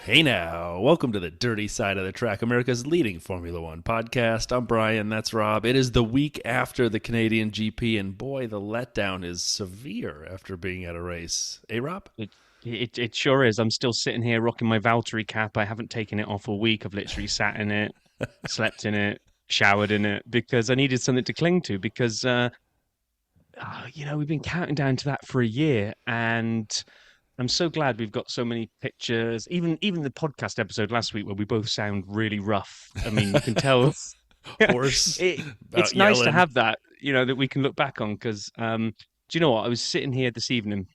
Hey now, welcome to the Dirty Side of the Track, America's leading Formula One podcast. I'm Brian, that's Rob. It is the week after the Canadian GP, and boy, the letdown is severe after being at a race. Hey, Rob? It sure is. I'm still sitting here rocking my Valtteri cap. I haven't taken it off all week. I've literally sat in it, slept in it, showered in it because I needed something to cling to because, we've been counting down to that for a year, and I'm so glad we've got so many pictures. Even the podcast episode last week where we both sound really rough. I mean, you can tell. Hoarse, It's about nice to yelling. have that, that we can look back on because, do you know what? I was sitting here this evening.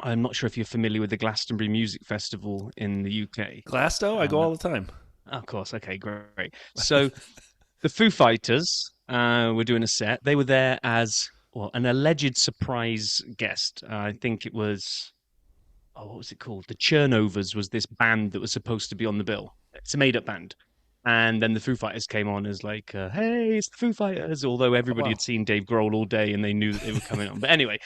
I'm not sure if you're familiar with the Glastonbury Music Festival in the UK. Glasto, I go Uh, all the time. of course, okay, great. So the Foo Fighters were doing a set. They were there as an alleged surprise guest. I think it was what was it called? The Chernovers was this band that was supposed to be on the bill. It's a made-up band. And then the Foo Fighters came on as like, hey, it's the Foo Fighters. Although Oh, everybody wow. had seen Dave Grohl all day and they knew that they were coming on. But anyway,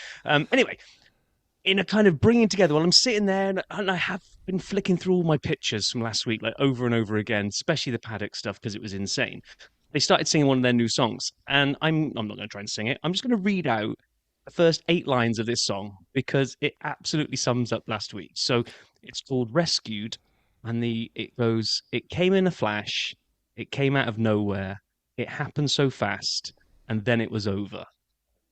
in a kind of bringing together, while I'm sitting there and I have been flicking through all my pictures from last week, like over and over again, especially the paddock stuff because it was insane. They started singing one of their new songs, and I'm not going to try and sing it. I'm just going to read out the first 8 lines of this song because it absolutely sums up last week. So it's called Rescued, and it goes, it came in a flash, it came out of nowhere, it happened so fast, and then it was over.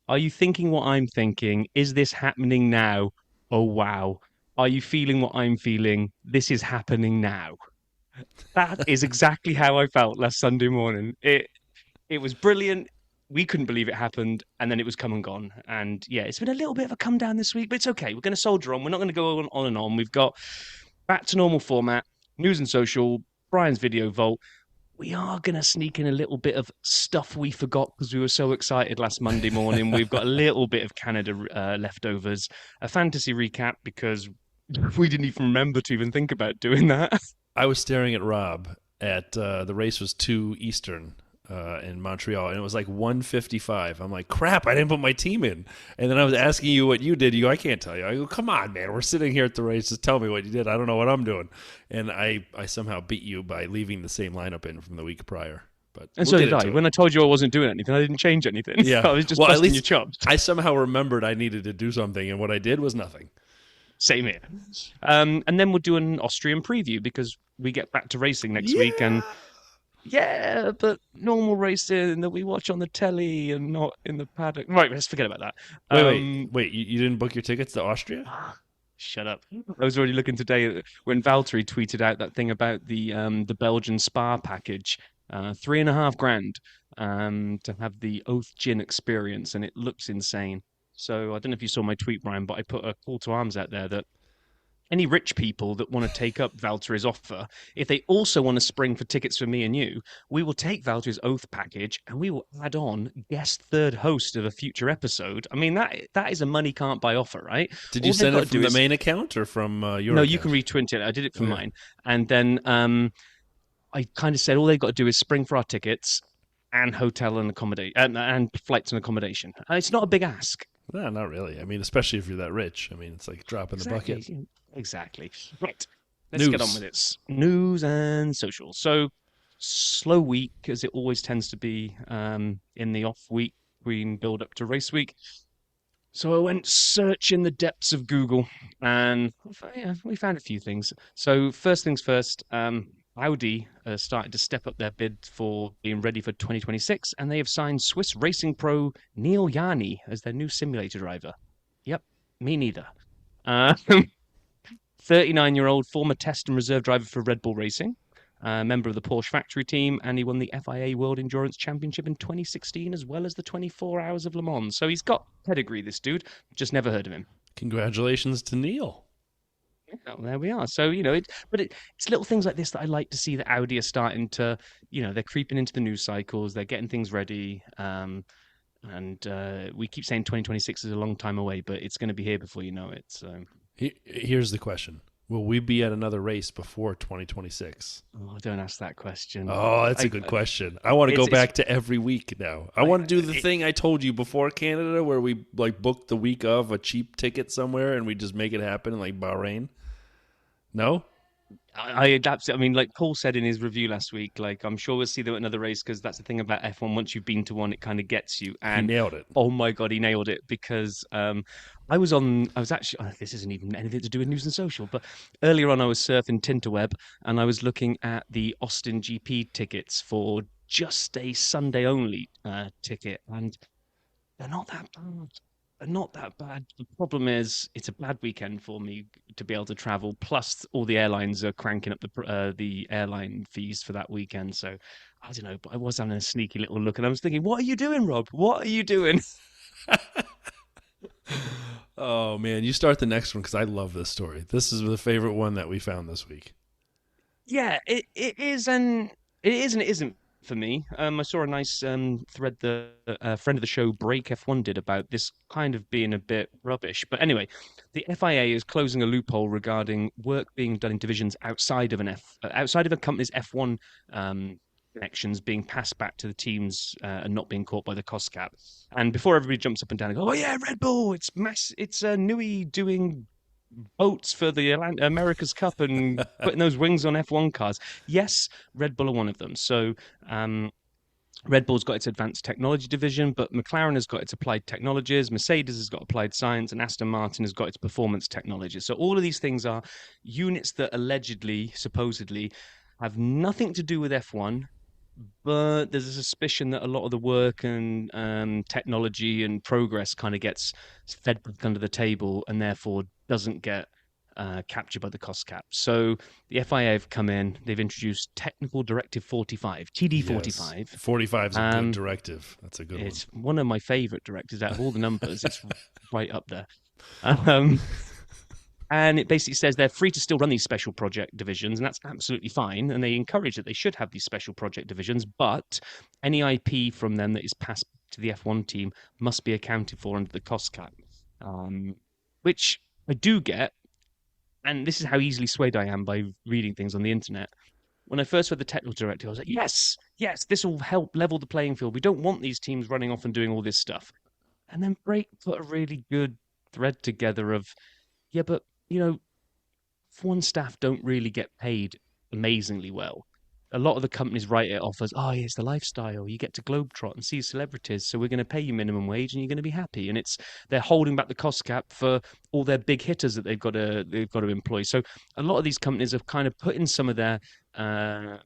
Are you thinking what I'm thinking? Is this happening now? Oh, wow. Are you feeling what I'm feeling? This is happening now. That is exactly how I felt last Sunday morning. It was brilliant. We couldn't believe it happened, and then it was come and gone. And yeah, it's been a little bit of a come down this week, but it's okay. We're going to soldier on. We're not going to go on and on. We've got back to normal format, news and social, Brian's video vault. We are going to sneak in a little bit of stuff we forgot because we were so excited last Monday morning. We've got a little bit of Canada leftovers, a fantasy recap because we didn't even remember to even think about doing that. I was staring at Rob at the race was 2 Eastern in Montreal, and it was like 1:55. I'm like, crap, I didn't put my team in. And then I was asking you what you did. You go, I can't tell you. I go, come on, man. We're sitting here at the race. Just tell me what you did. I don't know what I'm doing. And I somehow beat you by leaving the same lineup in from the week prior. But And we'll so get did into I. it. When I told you I wasn't doing anything, I didn't change anything. Yeah. I was just Well, at busting your least chops. I somehow remembered I needed to do something, and what I did was nothing. Same here. And then we'll do an Austrian preview because we get back to racing next week. And Yeah. yeah, but normal racing that we watch on the telly and not in the paddock. Right, let's forget about that. Wait, wait, Um, wait. You didn't book your tickets to Austria? Shut up. I was already looking today when Valtteri tweeted out that thing about the Belgian spa package, 3.5 grand to have the Oath Gin experience, and it looks insane. So I don't know if you saw my tweet, Brian, but I put a call to arms out there that any rich people that want to take up Valtteri's offer, if they also want to spring for tickets for me and you, we will take Valtteri's Oath package and we will add on guest third host of a future episode. I mean, that is a money can't buy offer, right? Did you All they've send got it to do from the is main account or from your no, you can account? retwint it. I did it for Okay. mine. And then I kind of said all they've got to do is spring for our tickets and hotel and accommodate and flights and accommodation. It's not a big ask. No, not really. I mean, especially if you're that rich. I mean, it's like a drop in the bucket. Exactly. Exactly. Right. Let's get on News. with this. News and social. So slow week, as it always tends to be in the off week between build up to race week. So I went searching the depths of Google, and yeah, we found a few things. So first things first, Audi started to step up their bid for being ready for 2026, and they have signed Swiss racing pro Neil Yanni as their new simulator driver. Yep, me neither. Uh, 39-year-old former test and reserve driver for Red Bull Racing, member of the Porsche factory team, and he won the FIA World Endurance Championship in 2016, as well as the 24 Hours of Le Mans. So he's got pedigree, this dude. Just never heard of him. Congratulations to Neil. Well, there we are. So, it's little things like this that I like to see that Audi are starting to, they're creeping into the news cycles, they're getting things ready. And we keep saying 2026 is a long time away, but it's going to be here before you know it. So Here's the question. Will we be at another race before 2026? don't ask that question. Oh, that's a good question. I want to go back to every week now. I want to do the thing I told you before Canada where we like booked the week of a cheap ticket somewhere and we just make it happen in like Bahrain. No? I absolutely. I mean, like Paul said in his review last week, like I'm sure we'll see them at another race because that's the thing about F1. Once you've been to one, it kind of gets you. He And nailed it. oh my God, he nailed it because I was on. I was actually. This isn't even anything to do with news and social, but earlier on, I was surfing Tinterweb and I was looking at the Austin GP tickets for just a Sunday only ticket, and they're not that bad. They're not that bad. The problem is, it's a bad weekend for me to be able to travel. Plus, all the airlines are cranking up the airline fees for that weekend. So, I don't know. But I was having a sneaky little look, and I was thinking, "What are you doing, Rob? What are you doing?" Oh man, you start the next one because I love this story. This is the favorite one that we found this week. Yeah, it is, and it is, and it isn't for me. I saw a nice thread the friend of the show, Break F1, did about this kind of being a bit rubbish. But anyway, the FIA is closing a loophole regarding work being done in divisions outside of a company's F1 connections being passed back to the teams and not being caught by the cost cap. And before everybody jumps up and down and go, "Oh yeah, Red Bull, it's Nui doing boats for the America's Cup and putting those wings on F1 cars." Yes, Red Bull are one of them. So Red Bull's got its advanced technology division, but McLaren has got its applied technologies, Mercedes has got applied science, and Aston Martin has got its performance technologies. So all of these things are units that allegedly, supposedly, have nothing to do with F1, but there's a suspicion that a lot of the work and technology and progress kind of gets fed back under the table and therefore doesn't get captured by the cost cap. So the FIA have come in, they've introduced Technical Directive 45, Yes, TD45. 45 is a good directive. That's a good one. It's one of my favorite directives out of all the numbers. It's right up there. Um, and it basically says they're free to still run these special project divisions, and that's absolutely fine. And they encourage that they should have these special project divisions, but any IP from them that is passed to the F1 team must be accounted for under the cost cap, which I do get. And this is how easily swayed I am by reading things on the internet. When I first read the technical directive, I was like, yes, yes, this will help level the playing field. We don't want these teams running off and doing all this stuff. And then Break put a really good thread together of, yeah, but, foreign staff don't really get paid amazingly well. A lot of the companies write it off as, oh, yeah, it's the lifestyle. You get to globetrot and see celebrities, so we're going to pay you minimum wage and you're going to be happy. And they're holding back the cost cap for all their big hitters that they've got to employ. So a lot of these companies have kind of put in some of their uh,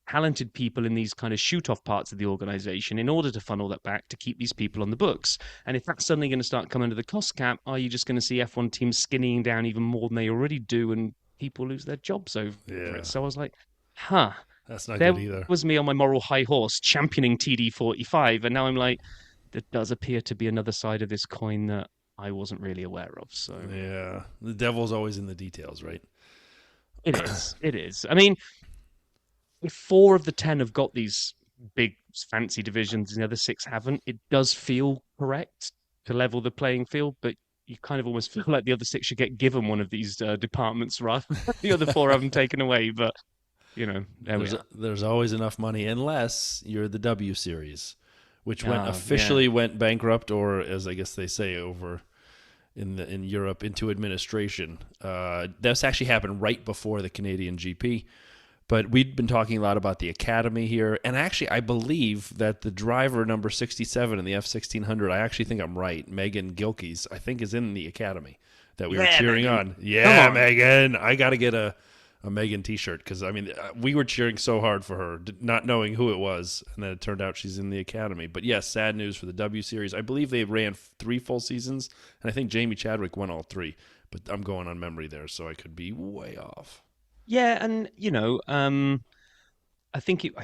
talented people in these kind of shoot off parts of the organization in order to funnel that back to keep these people on the books. And if that's suddenly going to start coming to the cost cap, are you just going to see F1 teams skinnying down even more than they already do and people lose their jobs over Yeah, it? So I was like, huh. that's not There good either. was me on my moral high horse championing TD45, and now I'm like, there does appear to be another side of this coin that I wasn't really aware of. So Yeah, the devil's always in the details, right? it is. It is. I mean, if 4 of the 10 have got these big fancy divisions and the other 6 haven't, it does feel correct to level the playing field, but you kind of almost feel like the other 6 should get given one of these departments rather than the other 4 have them taken away. But, there we There's are. there's always enough money unless you're the W series, which went Yeah. officially went bankrupt, or as I guess they say over in Europe, into administration. This actually happened right before the Canadian GP. But we'd been talking a lot about the academy here, and actually, I believe that the driver number 67 in the F1600, I actually think I'm right, Megan Gilkey's, I think is in the academy that we were Yeah, cheering Megan. on. Come Yeah, on. Megan, I got to get a Megan T-shirt because I mean we were cheering so hard for her, not knowing who it was, and then it turned out she's in the academy. But yes, sad news for the W Series. I believe they ran 3 full seasons, and I think Jamie Chadwick won all 3. But I'm going on memory there, so I could be way off. Yeah, and I think it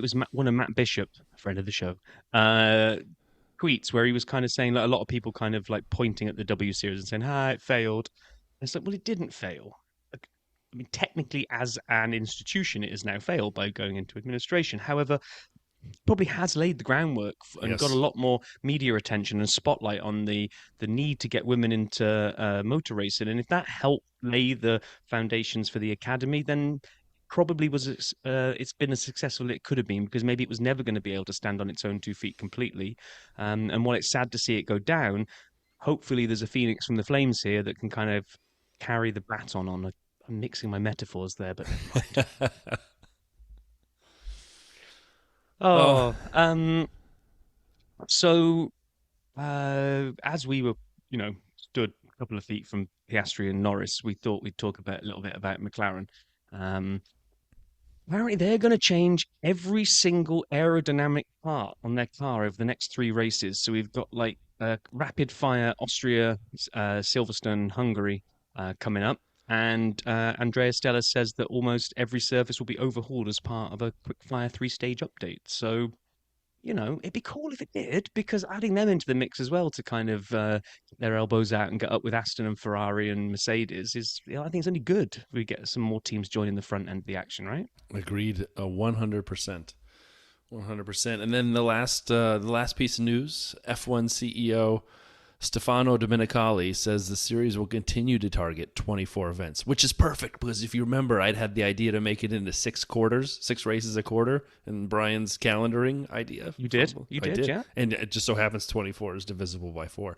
was one of Matt Bishop, a friend of the show, uh, tweets where he was kind of saying like a lot of people kind of like pointing at the W series and saying, "Ah, it failed." It's like, well, it didn't fail. Like, I mean, technically, as an institution, it has now failed by going into administration. However, probably has laid the groundwork and got a Yes. lot more media attention and spotlight on the need to get women into motor racing. And if that helped lay the foundations for the academy, then probably it's been as successful as it could have been because maybe it was never going to be able to stand on its own 2 feet completely. And while it's sad to see it go down, hopefully there's a phoenix from the flames here that can kind of carry the baton on I'm mixing my metaphors there, but never mind. Oh, Oh, so as we were, stood a couple of feet from Piastri and Norris, we thought we'd talk about a little bit about McLaren. Um, Apparently, they're going to change every single aerodynamic part on their car over the next 3 races. So we've got like rapid fire Austria, Silverstone, Hungary coming up. And Andrea Stella says that almost every surface will be overhauled as part of a quick fire 3-stage update. So, it'd be cool if it did, because adding them into the mix as well to kind of get their elbows out and get up with Aston and Ferrari and Mercedes is, I think it's only good. We get some more teams joining the front end of the action, right? agreed, 100%. 100%. And then the last piece of news, F1 CEO Stefano Domenicali says the series will continue to target 24 events, which is perfect because if you remember, I'd had the idea to make it into 6 quarters, 6 races a quarter in Brian's calendaring idea. You did, yeah. And it just so happens 24 is divisible by 4.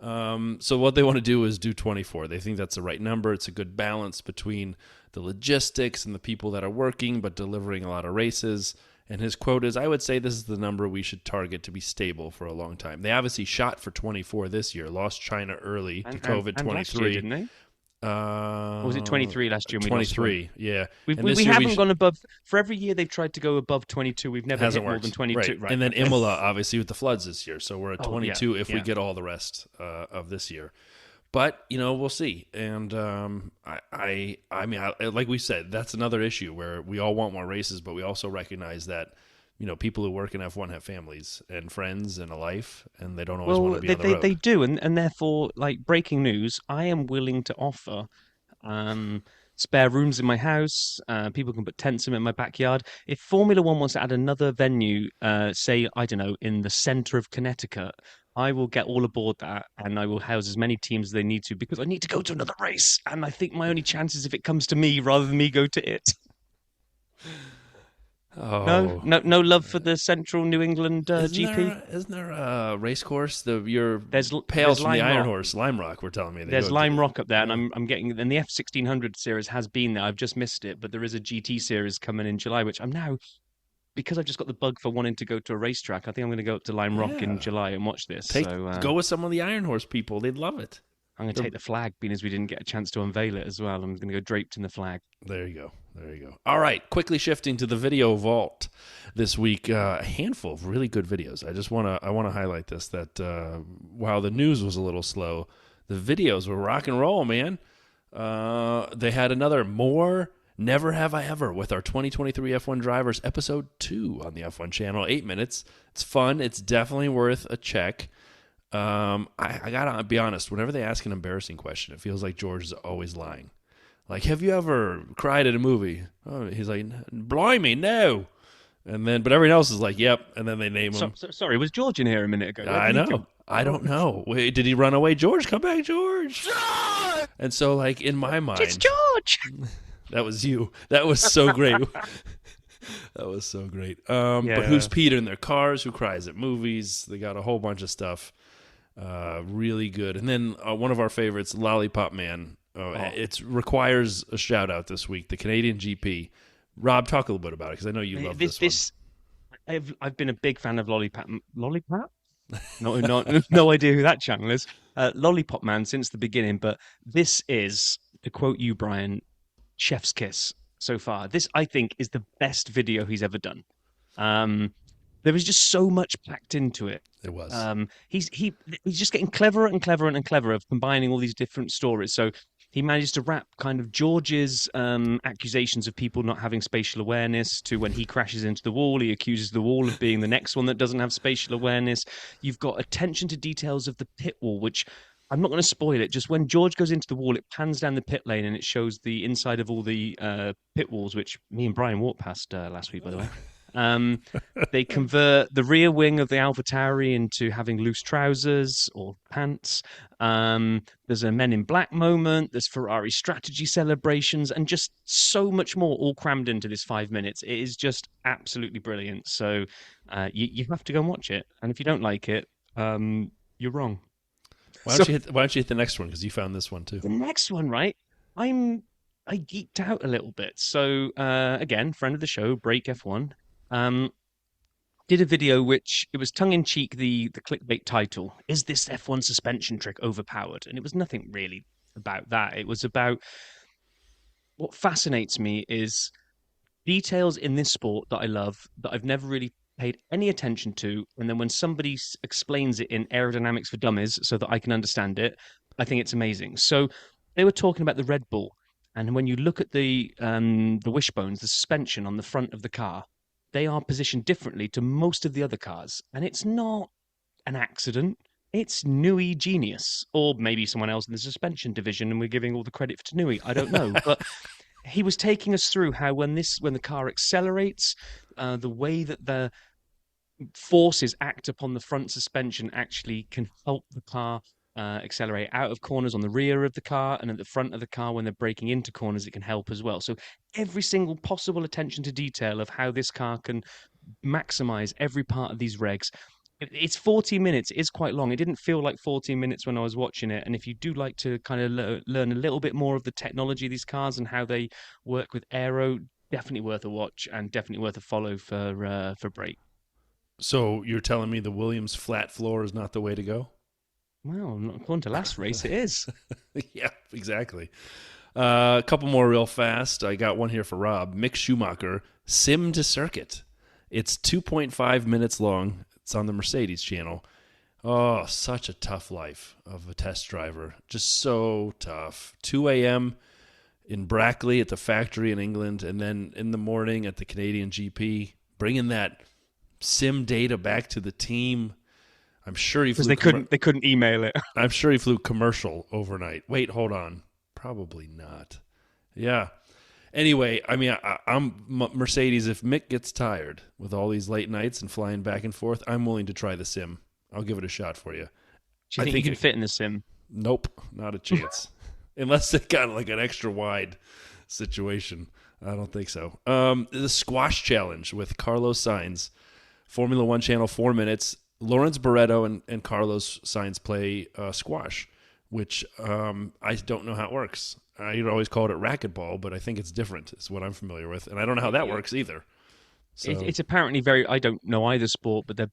So what they want to do is do 24. They think that's the right number. It's a good balance between the logistics and the people that are working but delivering a lot of races. And his quote is, I would say this is the number we should target to be stable for a long time. They obviously shot for 24 this year, lost China early to COVID 23. Last year, didn't they? Or was it 23 last year? 23, yeah. We haven't gone above, for every year they've tried to go above 22, we've never hit more than 22. Right. And then Imola, obviously, with the floods this year. So we're at 22 if we get all the rest of this year. But, we'll see. And I mean, like we said, that's another issue where we all want more races, but we also recognize that, people who work in F1 have families and friends and a life, and they don't always want to be on the road. They do, and therefore, like, breaking news, I am willing to offer spare rooms in my house. People can put tents in my backyard. If Formula One wants to add another venue, say, I don't know, in the center of Connecticut, I will get all aboard that, and I will house as many teams as they need to, because I need to go to another race, and I think my only chance is if it comes to me rather than me go to it. Oh. No love for the Central New England GP. Isn't there a race course? There's Pales from the Iron Horse, Lime Rock. We're telling me there's Lime Rock up there, and I'm getting. And the F1600 series has been there. I've just missed it, but there is a GT series coming in July, which I'm now, because I've just got the bug for wanting to go to a racetrack. I think I'm going to go up to Lime Rock in July and watch this. Go with some of the Iron Horse people; they'd love it. I'm going to take the flag, being as we didn't get a chance to unveil it as well. I'm going to go draped in the flag. There you go. All right, quickly shifting to the video vault this week. A handful of really good videos. I want to highlight this, that while the news was a little slow, the videos were rock and roll, man. They had another More Never Have I Ever with our 2023 F1 Drivers, episode 2 on the F1 channel. 8 minutes. It's fun. It's definitely worth a check. I gotta be honest, whenever they ask an embarrassing question, it feels like George is always lying. Like, have you ever cried at a movie? Oh, he's like, blimey, no. And then, but everyone else is like, yep. And then they name him. Sorry, was George in here a minute ago? I know. I don't know. Wait, did he run away? George, come back, George. George! And so, like, in my mind, it's George. That was you. That was so great. That was so great. But who's Peter in their cars? Who cries at movies? They got a whole bunch of stuff. Really good. And then one of our favorites, Lollipop Man. It requires a shout out this week. The Canadian GP. Rob, talk a little bit about it, because I know you love this one. I've been a big fan of Lollipop. Lollipop? No idea who that channel is. Lollipop Man since the beginning. But this is, to quote you, Brian, chef's kiss so far. This, I think, is the best video he's ever done. There was just so much packed into it. It was. He's just getting cleverer and cleverer and cleverer of combining all these different stories. So he managed to wrap kind of George's accusations of people not having spatial awareness to when he crashes into the wall. He accuses the wall of being the next one that doesn't have spatial awareness. You've got attention to details of the pit wall, which I'm not going to spoil it. Just when George goes into the wall, it pans down the pit lane and it shows the inside of all the pit walls, which me and Brian walked past last week, by the way. They convert the rear wing of the AlphaTauri into having loose trousers or pants. There's a Men in Black moment. There's Ferrari strategy celebrations, and just so much more, all crammed into this 5 minutes. It is just absolutely brilliant. So you have to go and watch it. And if you don't like it, you're wrong. Why don't you hit the next one, because you found this one too? The next one, right? I'm I geeked out a little bit. So again, friend of the show, Break F1, um, did a video which it was tongue in cheek. The clickbait title is this F1 suspension trick overpowered, and it was nothing really about that. It was about what fascinates me is details in this sport that I love that I've never really paid any attention to. And then when somebody explains it in aerodynamics for dummies so that I can understand it, I think it's amazing. So they were talking about the Red Bull. And when you look at the wishbones, the suspension on the front of the car, they are positioned differently to most of the other cars. And it's not an accident. It's Nui genius, or maybe someone else in the suspension division, and we're giving all the credit to Nui. I don't know, but he was taking us through how when the car accelerates, the way that the forces act upon the front suspension actually can help the car accelerate out of corners on the rear of the car, and at the front of the car when they're braking into corners, it can help as well. So every single possible attention to detail of how this car can maximize every part of these regs. It's 40 minutes. It is quite long. It didn't feel like 14 minutes when I was watching it. And if you do like to kind of learn a little bit more of the technology of these cars and how they work with aero, definitely worth a watch and definitely worth a follow for Break. So you're telling me the Williams flat floor is not the way to go? Well, not according to last race, it is. Yeah, exactly. A couple more real fast. I got one here for Rob. Mick Schumacher, Sim to Circuit. It's 2.5 minutes long. It's on the Mercedes channel. Oh, such a tough life of a test driver. Just so tough. 2 a.m. in Brackley at the factory in England, and then in the morning at the Canadian GP, bringing that sim data back to the team. I'm sure he flew because they couldn't email it. I'm sure he flew commercial overnight. Wait, hold on. Probably not. Yeah. Anyway, I mean, I'm Mercedes. If Mick gets tired with all these late nights and flying back and forth, I'm willing to try the sim. I'll give it a shot for you. Do you think you can fit in the sim? Nope, not a chance. Unless it got like an extra wide situation. I don't think so. The squash challenge with Carlos Sainz, Formula One channel, 4 minutes. Lawrence Barretto and Carlos Sainz play squash, which I don't know how it works. I'd always called it racquetball, but I think it's different. It's what I'm familiar with, and I don't know how that works either. So. It's apparently very. I don't know either sport, but they're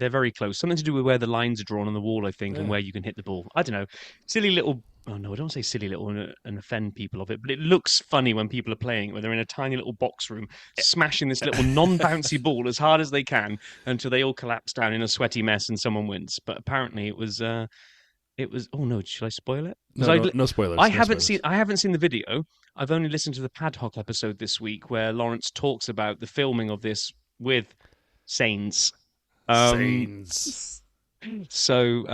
very close. Something to do with where the lines are drawn on the wall, I think, and where you can hit the ball. I don't know. Silly little. Oh no, I don't say silly little and offend people of it, but it looks funny when people are playing, where they're in a tiny little box room, smashing this little non-bouncy ball as hard as they can until they all collapse down in a sweaty mess and someone wins. But apparently, it was. Oh no! Should I spoil it? No spoilers. I haven't seen the video. I've only listened to the Padhock episode this week where Lawrence talks about the filming of this with Sainz. Sainz. So,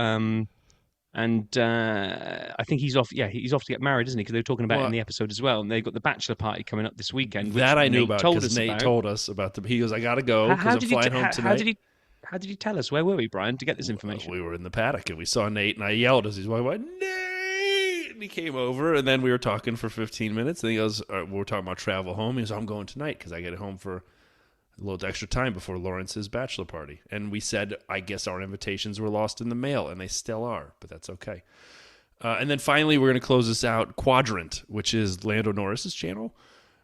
and I think he's off. Yeah, he's off to get married, isn't he? Because they were talking about it in the episode as well. And they've got the bachelor party coming up this weekend. That I knew about because Nate told us about the. He goes, "I gotta go because I'm flying home tonight." How did he tell us? Where were we, Brian, to get this information? We were in the paddock and we saw Nate, and I yelled as he's going, "Nate!" And he came over, and then we were talking for 15 minutes. And he goes, we were talking about travel home. He goes, "I'm going tonight because I get home for a little extra time before Lawrence's bachelor party." And we said, I guess our invitations were lost in the mail, and they still are, but that's okay. And then finally, we're going to close this out. Quadrant, which is Lando Norris's channel.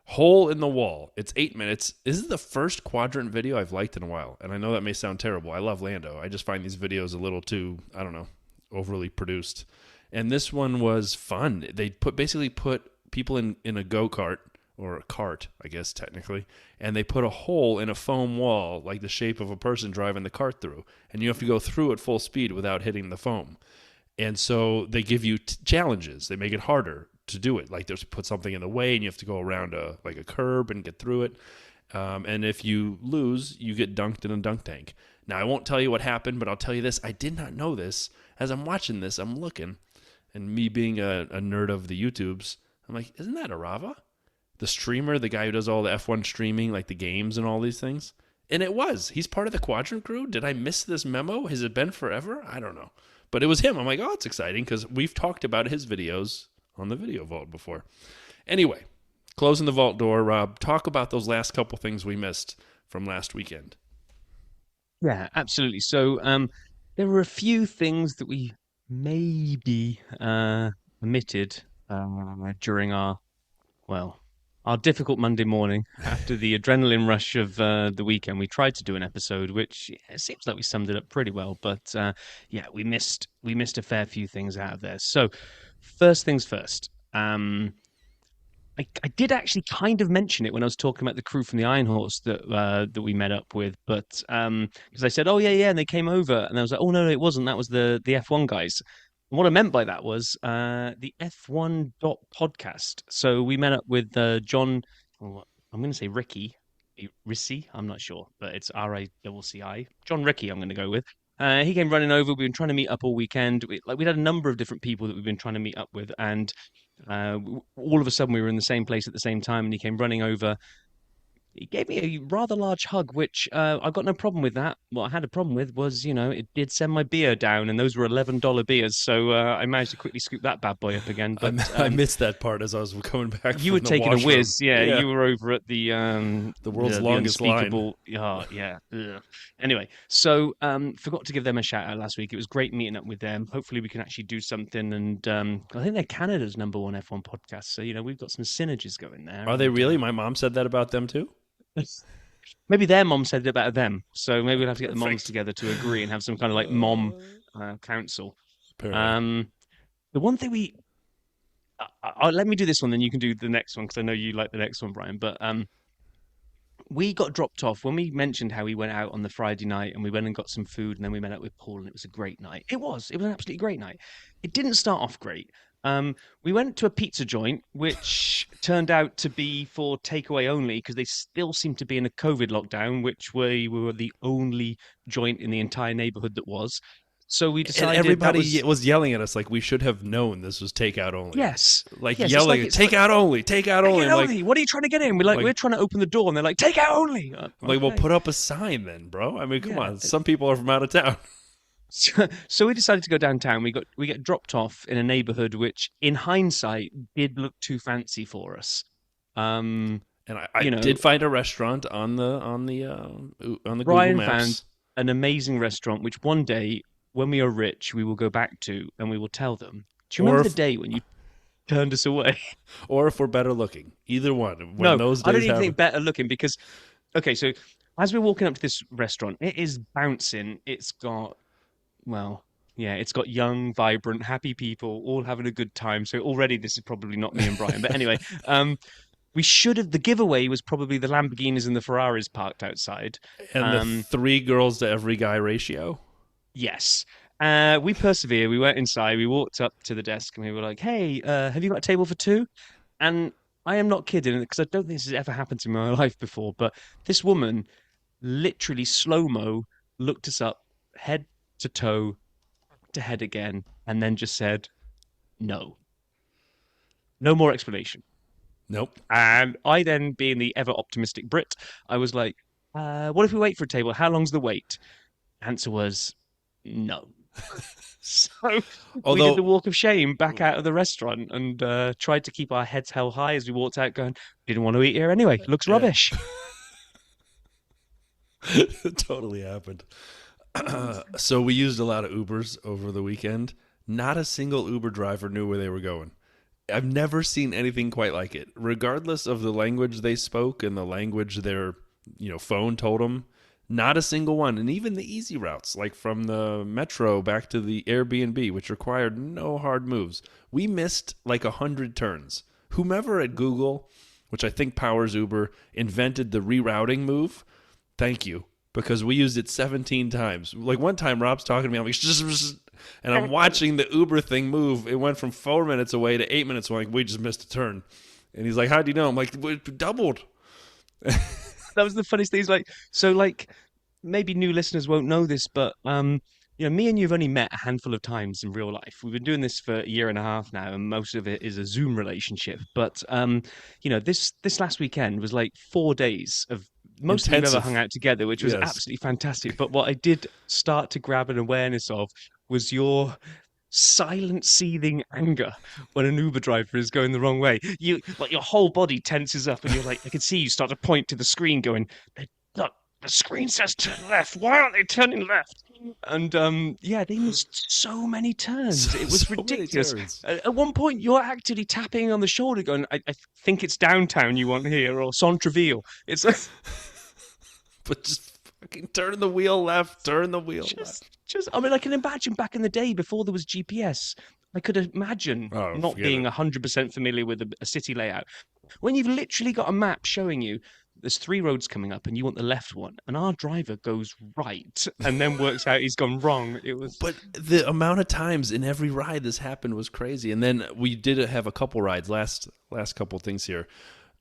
Hole in the Wall. It's 8 minutes. This is the first Quadrant video I've liked in a while. And I know that may sound terrible. I love Lando. I just find these videos a little too, I don't know, overly produced. And this one was fun. They basically put people in a go-kart, or a cart, I guess, technically, and they put a hole in a foam wall, like the shape of a person driving the cart through. And you have to go through at full speed without hitting the foam. And so they give you challenges. They make it harder to do it. Like there's put something in the way and you have to go around a curb and get through it. And if you lose, you get dunked in a dunk tank. Now, I won't tell you what happened, but I'll tell you this. I did not know this. As I'm watching this, I'm looking. And me being a nerd of the YouTubes, I'm like, isn't that Arava? The streamer, the guy who does all the F1 streaming, like the games and all these things? And it was. He's part of the Quadrant crew. Did I miss this memo? Has it been forever? I don't know. But it was him. I'm like, oh, it's exciting because we've talked about his videos on the Video Vault before. Anyway, closing the vault door, Rob, talk about those last couple things we missed from last weekend. Yeah, absolutely. So there were a few things that we maybe omitted during our Well, our difficult Monday morning after the adrenaline rush of the weekend, we tried to do an episode, which it seems like we summed it up pretty well. But yeah, we missed a fair few things out of there. So first things first. I did actually kind of mention it when I was talking about the crew from the Iron Horse that we met up with, but because I said, "Oh yeah, and they came over," and I was like, "Oh no, it wasn't. That was the F1 guys." And what I meant by that was the F1 dot podcast. So we met up with John. Well, I'm going to say Ricky, Rissy. I'm not sure, but it's RICCI. John Ricky. I'm going to go with. He came running over. We've been trying to meet up all weekend. We had a number of different people that we've been trying to meet up with, and all of a sudden we were in the same place at the same time, and he came running over. He gave me a rather large hug, which I've got no problem with that. What I had a problem with was, it did send my beer down, and those were $11 beers. So I managed to quickly scoop that bad boy up again. But I missed that part as I was coming back. You from were the taking a washroom. whiz, yeah. You were over at the world's longest line. Oh, yeah. Ugh. Anyway, so forgot to give them a shout out last week. It was great meeting up with them. Hopefully, we can actually do something. And I think they're Canada's #1 F1 podcast. So we've got some synergies going there. Are they really? My mom said that about them too. Maybe their mom said it about them, so maybe we'll have to get the moms Perfect. together to agree and have some kind of like mom council. Apparently. The one thing let me do this one, then you can do the next one because I know you like the next one, Brian. But we got dropped off when we mentioned how we went out on the Friday night and we went and got some food and then we met up with Paul and it was a great night. It was an absolutely great night. It didn't start off great. We went to a pizza joint, which turned out to be for takeaway only because they still seem to be in a COVID lockdown, which we were the only joint in the entire neighborhood that was. So we decided and everybody was yelling at us like we should have known this was takeout only. Yes. Like yes, yelling, it's takeout only, takeout only. Only. What are you trying to get in? We're trying to open the door and they're like, takeout only. Like, well, put up a sign then, bro. I mean, come on. Some people are from out of town. So we decided to go downtown. We get dropped off in a neighborhood which, in hindsight, did look too fancy for us. And I did find a restaurant on the Google Brian Maps. found an amazing restaurant which one day, when we are rich, we will go back to and we will tell them. Do you remember the day when you turned us away? Or if we're better looking, either one. No, I don't even think better looking because, okay, so as we're walking up to this restaurant, it is bouncing. It's got it's got young, vibrant, happy people all having a good time. So already this is probably not me and Brian. But anyway, the giveaway was probably the Lamborghinis and the Ferraris parked outside. And the 3 girls to every guy ratio. Yes. We persevered. We went inside. We walked up to the desk and we were like, hey, have you got a table for 2? And I am not kidding because I don't think this has ever happened to me in my life before. But this woman literally slow-mo looked us up, head to toe, to head again, and then just said, no. No more explanation. Nope. And I then, being the ever optimistic Brit, I was like, what if we wait for a table? How long's the wait? Answer was no. So we did the walk of shame back out of the restaurant and tried to keep our heads held high as we walked out going, didn't want to eat here anyway. Looks rubbish. It totally happened. So we used a lot of Ubers over the weekend. Not a single Uber driver knew where they were going. I've never seen anything quite like it. Regardless of the language they spoke and the language their phone told them, not a single one. And even the easy routes, like from the metro back to the Airbnb, which required no hard moves, we missed like 100 turns. Whomever at Google, which I think powers Uber, invented the rerouting move, thank you. Because we used it 17 times. Like one time, Rob's talking to me, I'm like, and I'm watching the Uber thing move. It went from 4 minutes away to 8 minutes away. Like, we just missed a turn. And he's like, how do you know? I'm like, it doubled. That was the funniest thing. Maybe new listeners won't know this, but me and you have only met a handful of times in real life. We've been doing this for a year and a half now, and most of it is a Zoom relationship. But this last weekend was like 4 days of most of we've ever hung out together, which was absolutely fantastic. But what I did start to grab an awareness of was your silent seething anger when an Uber driver is going the wrong way. You your whole body tenses up and you're like, I can see you start to point to the screen going, look, the screen says turn left. Why aren't they turning left? And yeah, they missed so many turns. It was So many ridiculous. turns. At one point, you're actually tapping on the shoulder, going, "I think it's downtown you want here, or Centreville." It's like, But just fucking turn the wheel left, turn the wheel left. just. I mean, I can imagine back in the day before there was GPS. I could imagine Oh, not forget being it. 100% familiar with a city layout. When you've literally got a map showing you there's 3 roads coming up and you want the left one, and our driver goes right and then works out he's gone wrong. It was But the amount of times in every ride this happened was crazy. And then we did have a couple rides, last couple things here,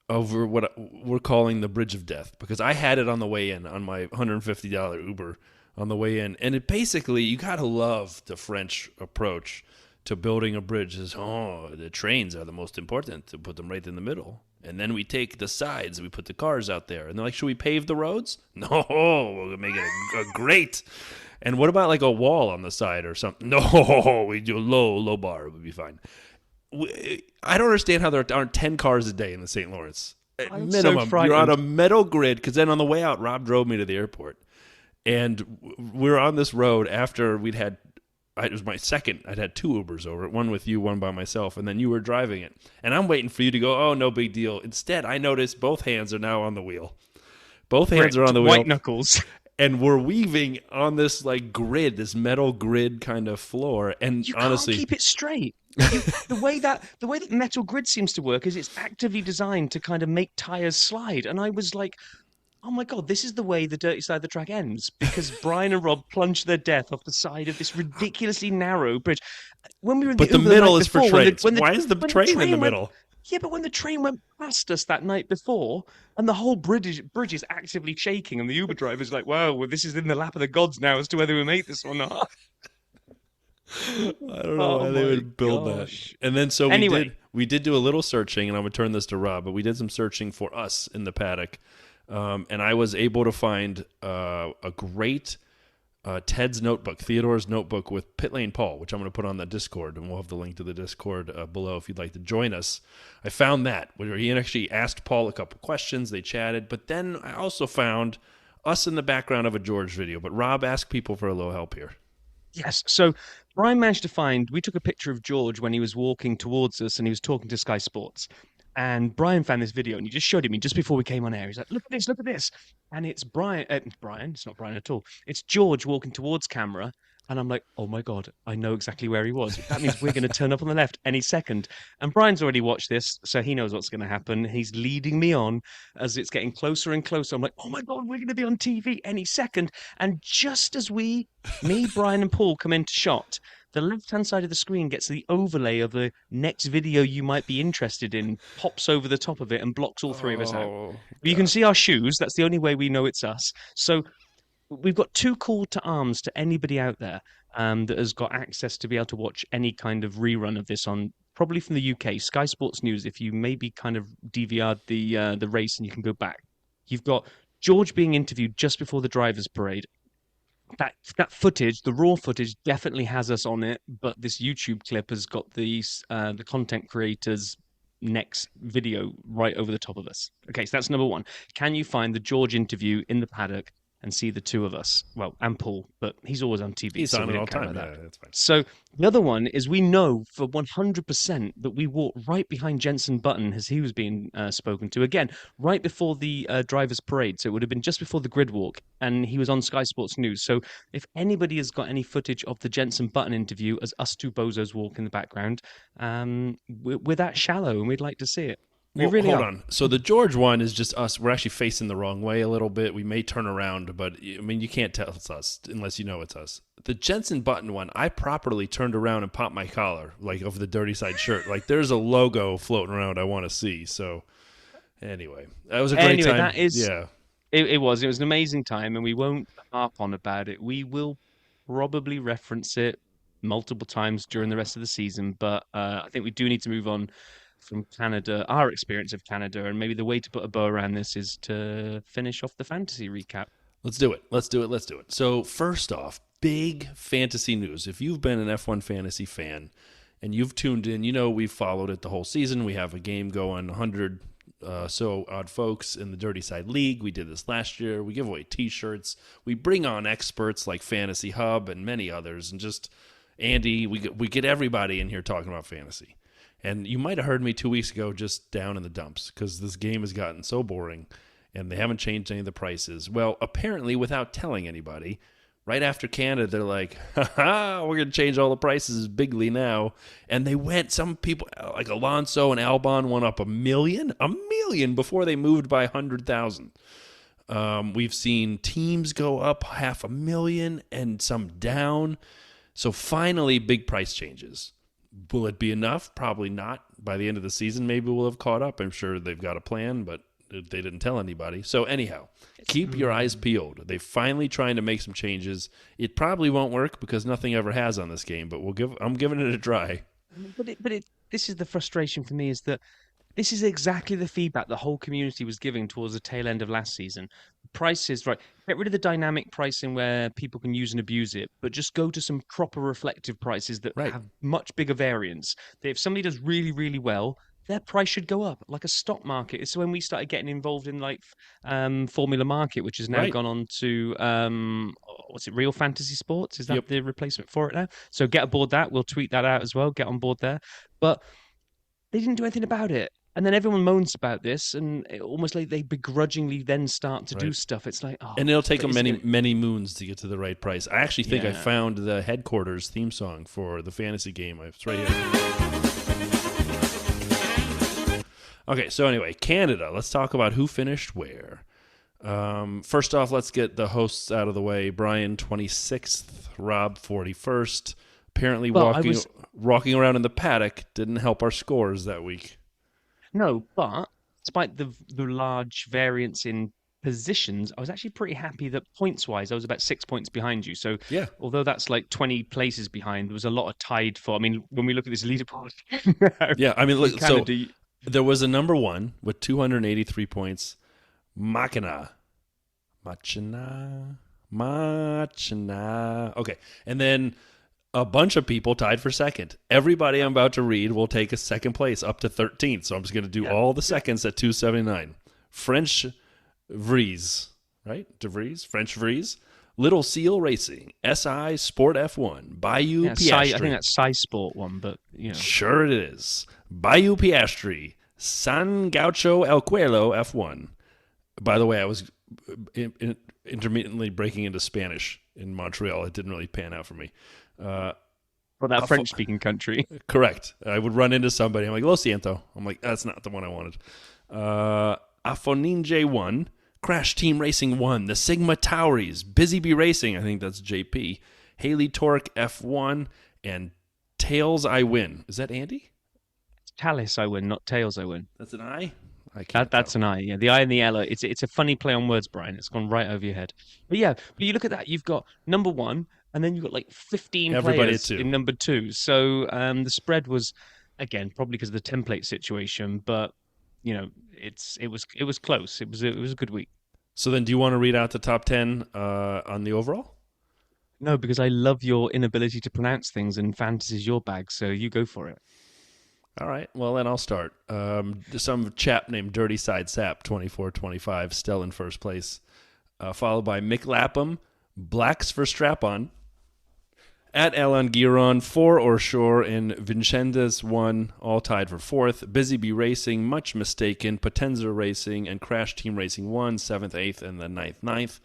over what we're calling the Bridge of Death, because I had it on the way in on my $150 Uber on the way in. And it basically, you got to love the French approach to building a bridge. Is, the trains are the most important, to put them right in the middle. And then we take the sides, we put the cars out there. And they're like, should we pave the roads? No, we'll make it a great. And what about like a wall on the side or something? No, we do low bar. It would be fine. I don't understand how there aren't 10 cars a day in the St. Lawrence. At I'm minimum, so you're on a frightened. metal grid. Because then on the way out, Rob drove me to the airport. And we were on this road after we'd had, it was my second, I'd had 2 Ubers over, one with you, one by myself, and then you were driving it. And I'm waiting for you to go, oh, no big deal. Instead, I noticed both hands are now on the wheel. Both hands are on the wheel. White knuckles. And we're weaving on this like grid, this metal grid kind of floor. And You honestly, can't keep it straight. The way that metal grid seems to work is it's actively designed to kind of make tires slide. And I was like, oh my God, this is the way the dirty side of the track ends, because Brian and Rob plunged their death off the side of this ridiculously narrow bridge. When we were in the but the Uber middle night is for before, trains. when Why is the when train in the train went, middle? yeah, but when the train went past us that night before, and the whole bridge is actively shaking, and the Uber driver's like, "Wow, well, this is in the lap of the gods now as to whether we make this or not." I don't know Oh why they my would build gosh. that. And then so Anyway, we did do a little searching, and I would turn this to Rob, but we did some searching for us in the paddock. And I was able to find a great Ted's notebook, Theodore's notebook with Pit Lane Paul, which I'm going to put on the Discord, and we'll have the link to the Discord below if you'd like to join us. I found that, where he actually asked Paul a couple questions, they chatted, but then I also found us in the background of a George video. But Rob, asked people for a little help here. yes. So Brian managed to find. We took a picture of George when he was walking towards us, and he was talking to Sky Sports. And Brian found this video, and he just showed it me just before we came on air. He's like, "Look at this, look at this!" And it's Brian. Brian. It's not Brian at all. It's George walking towards camera, and I'm like, "Oh my God, I know exactly where he was. That means we're going to turn up on the left any second." And Brian's already watched this, so he knows what's going to happen. He's leading me on as it's getting closer and closer. I'm like, "Oh my God, we're going to be on TV any second!" And just as me, Brian, and Paul come into shot, the left-hand side of the screen gets the overlay of the next video you might be interested in, pops over the top of it, and blocks all 3 of us out. Oh, You can see our shoes. That's the only way we know it's us. So we've got 2 call to arms to anybody out there that has got access to be able to watch any kind of rerun of this on, probably from the UK, Sky Sports News. If you maybe kind of DVR'd the race and you can go back, you've got George being interviewed just before the drivers' parade. That footage, the raw footage, definitely has us on it. But this YouTube clip has got the content creators' next video right over the top of us. Okay, so that's number one. Can you find the George interview in the paddock and see the 2 of us? Well, and Paul, but he's always on TV. he's so on we it don't all care the time. about that. Yeah, that's fine. So the other one is we know for 100% that we walked right behind Jenson Button as he was being spoken to. Again, right before the drivers' parade. So it would have been just before the grid walk, and he was on Sky Sports News. So if anybody has got any footage of the Jenson Button interview as us 2 bozos walk in the background, we're that shallow and we'd like to see it. We really hold are. on. So the George one is just us. We're actually facing the wrong way a little bit. We may turn around, but I mean, you can't tell it's us unless you know it's us. The Jenson Button one, I properly turned around and popped my collar, like over the dirty side shirt. Like there's a logo floating around I want to see. So anyway, that was a great time. That is, yeah. It was an amazing time, and we won't harp on about it. We will probably reference it multiple times during the rest of the season, but I think we do need to move on from Canada, our experience of Canada, and maybe the way to put a bow around this is to finish off the fantasy recap. Let's do it. So first off, big fantasy news. If you've been an F1 fantasy fan and you've tuned in, you know we've followed it the whole season. We have a game going, 100 So Odd Folks in the Dirty Side League, we did this last year. We give away T-shirts. We bring on experts like Fantasy Hub and many others, and just Andy. We get everybody in here talking about fantasy. And you might have heard me 2 weeks ago just down in the dumps because this game has gotten so boring, and they haven't changed any of the prices. Well, apparently, without telling anybody, right after Canada, they're like, ha, we're going to change all the prices bigly now. And they went, some people, like Alonso and Albon, went up a million before they moved by 100,000. We've seen teams go up 500,000 and some down. So finally, big price changes. Will it be enough? Probably not. By the end of the season, maybe we'll have caught up. I'm sure they've got a plan, but they didn't tell anybody. So anyhow, keep your eyes peeled. They're finally trying to make some changes. It probably won't work because nothing ever has on this game, but I'm giving it a try. This is the frustration for me, is that this is exactly the feedback the whole community was giving towards the tail end of last season. Prices, right? Get rid of the dynamic pricing where people can use and abuse it, but just go to some proper reflective prices that have much bigger variance. That if somebody does really, really well, their price should go up like a stock market. It's when we started getting involved in like Formula Market, which has now gone on to what's it, Real Fantasy Sports? Is that the replacement for it now? So get aboard that. We'll tweet that out as well. Get on board there. But they didn't do anything about it. And then everyone moans about this, and almost like they begrudgingly then start to do stuff. It's like, and it'll take them many moons to get to the right price. I actually think I found the headquarters theme song for the fantasy game. It's right here. Okay, so anyway, Canada. Let's talk about who finished where. First off, let's get the hosts out of the way. Brian, 26th. Rob, 41st. Apparently walking around in the paddock didn't help our scores that week. No, but despite the large variance in positions, I was actually pretty happy that points-wise, I was about 6 points behind you. So although that's like 20 places behind, there was a lot of tied for. I mean, when we look at this leaderboard. I mean, look, so there was a number one with 283 points. Machina. Okay. And then a bunch of people tied for second. Everybody I'm about to read will take a second place up to 13th. So I'm just going to do all the seconds at 279. French Vries, right? De Vries? French Vries. Little Seal Racing. SI Sport F1. Bayou Piastri. I think that's Sci Sport one, but you know. Sure it is. Bayou Piastri. San Gaucho El Cuelo F1. By the way, I was intermittently breaking into Spanish in Montreal. It didn't really pan out for me. For that French-speaking country. Correct. I would run into somebody. I'm like, lo siento. I'm like, that's not the one I wanted. Afoninje 1. Crash Team Racing 1. The Sigma Tauris. Busy Bee Racing. I think that's JP. Haley Torque F1. And Tails I Win. Is that Andy? Talis I Win, not Tails I Win. That's an I? That's an I, yeah. The I and the L, it's a funny play on words, Brian. It's gone right over your head. But you look at that, you've got number one, and then you've got like 15 players in number two. So the spread was, again, probably because of the template situation, but you know, it was close. It was a good week. So then do you want to read out the top 10 on the overall? No, because I love your inability to pronounce things, and fantasy's your bag, so you go for it. All right, well, then I'll start. Some chap named Dirty Side Sap, 24-25, still in first place. Followed by Mick Lapham, Blacks for Strap-On, at Alan Giron, 4 or Shore, and Vincendes 1, all tied for fourth. Busy Bee Racing, Much Mistaken, Potenza Racing, and Crash Team Racing 1, 7th, 8th, and then 9th.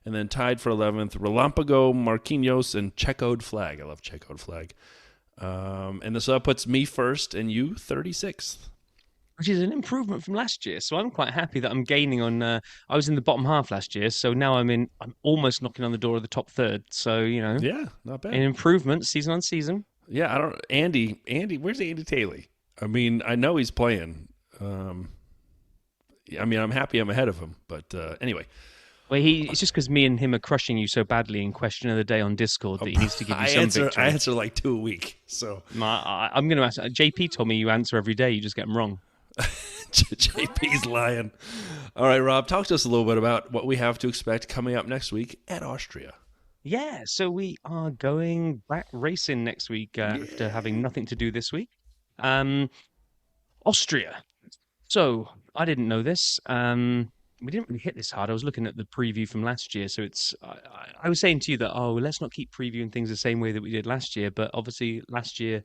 And then tied for 11th, Relampago, Marquinhos, and Checkoed Flag. I love Checkoed Flag. And so that puts me first and you 36th. Which is an improvement from last year. So I'm quite happy that I'm gaining on. I was in the bottom half last year, so now I'm almost knocking on the door of the top third. So, you know. Yeah, not bad. An improvement season on season. Yeah, Andy, where's Andy Taylor? I mean, I know he's playing. I mean, I'm happy I'm ahead of him. But anyway. Well, it's just because me and him are crushing you so badly in Question of the Day on Discord that he needs to give you some victory. I answer like 2 a week. So I'm going to ask. JP told me you answer every day. You just get them wrong. JP's lying. All right, Rob, talk to us a little bit about what we have to expect coming up next week at Austria. Yeah, so we are going back racing next week after having nothing to do this week. Austria. So I didn't know this. We didn't really hit this hard. I was looking at the preview from last year, so I was saying to you that let's not keep previewing things the same way that we did last year. But obviously, last year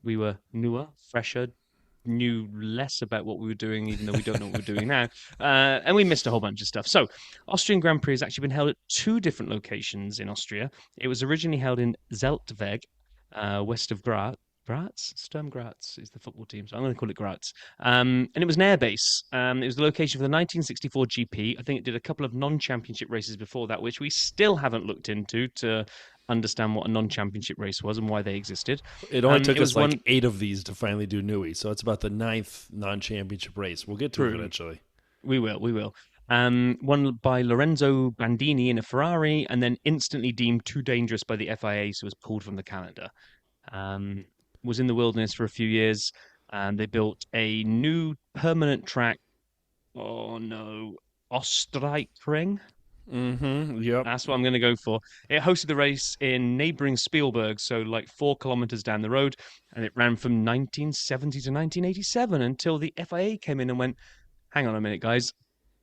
we were newer, fresher, knew less about what we were doing, even though we don't know what we're doing now, and we missed a whole bunch of stuff. So, Austrian Grand Prix has actually been held at two different locations in Austria. It was originally held in Zeltweg, west of Graz. Graz? Sturm Graz is the football team, so I'm going to call it Graz. And it was an airbase. It was the location for the 1964 GP. I think it did a couple of non-championship races before that, which we still haven't looked into to understand what a non-championship race was and why they existed. It only took us like 8 of these to finally do Nui, so it's about the 9th non-championship race. We'll get to it eventually. We will. Won by Lorenzo Bandini in a Ferrari, and then instantly deemed too dangerous by the FIA, so was pulled from the calendar. Was in the wilderness for a few years, and they built a new permanent track. Oh no, Ostreichring. Yep. That's what I'm going to go for. It hosted the race in neighboring Spielberg, so like 4 kilometers down the road, and it ran from 1970 to 1987 until the FIA came in and went, hang on a minute, guys,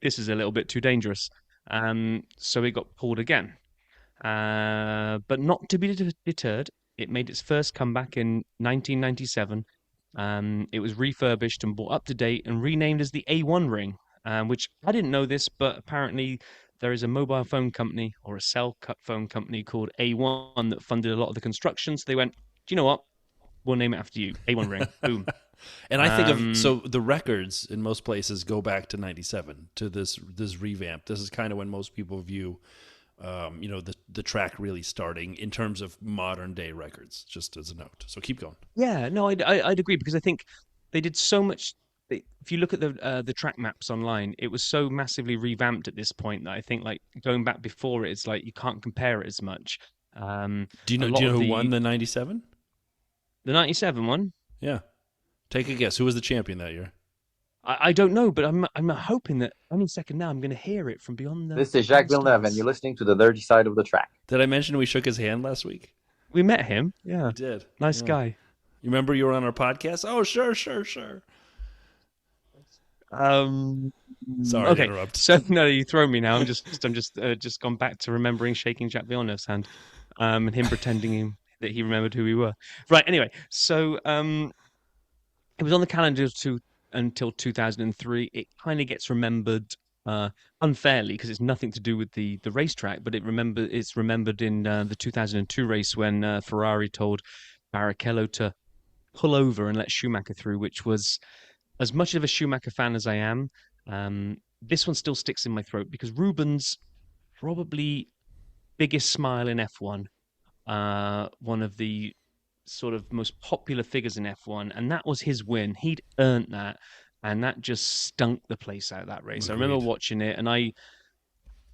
this is a little bit too dangerous. So it got pulled again. But not to be deterred, it made its first comeback in 1997. It was refurbished and brought up to date and renamed as the A1 Ring, which I didn't know this, but apparently there is a mobile phone company or a cell phone company called A1 that funded a lot of the construction. So they went, do you know what? We'll name it after you. A1 Ring. Boom. And I think so the records in most places go back to 97 to this revamp. This is kind of when most people view the track really starting in terms of modern day records, just as a note. So keep going. Yeah, no, I'd agree because I think they did so much. If you look at the track maps online, it was so massively revamped at this point that I think like going back before it's like you can't compare it as much. Do you know who won the 97? The 97 one? Yeah. Take a guess. Who was the champion that year? I don't know, but I'm hoping that any second now I'm going to hear it from beyond the. This is Jacques Villeneuve, and you're listening to the dirty side of the track. Did I mention we shook his hand last week? We met him. Yeah, we did. Nice guy. You remember you were on our podcast? Oh, sure. Sorry to interrupt. So no, you throw me now. I'm just gone back to remembering shaking Jacques Villeneuve's hand, and him pretending that he remembered who we were. Right. Anyway, so it was on the calendar until 2003. It kind of gets remembered unfairly because it's nothing to do with the racetrack, but it's remembered in the 2002 race when Ferrari told Barrichello to pull over and let Schumacher through, which was, as much of a Schumacher fan as I am, this one still sticks in my throat because Rubens probably biggest smile in F1, one of the sort of most popular figures in F1, and that was his win. He'd earned that, and that just stunk the place out, that race. Agreed. I remember watching it, and I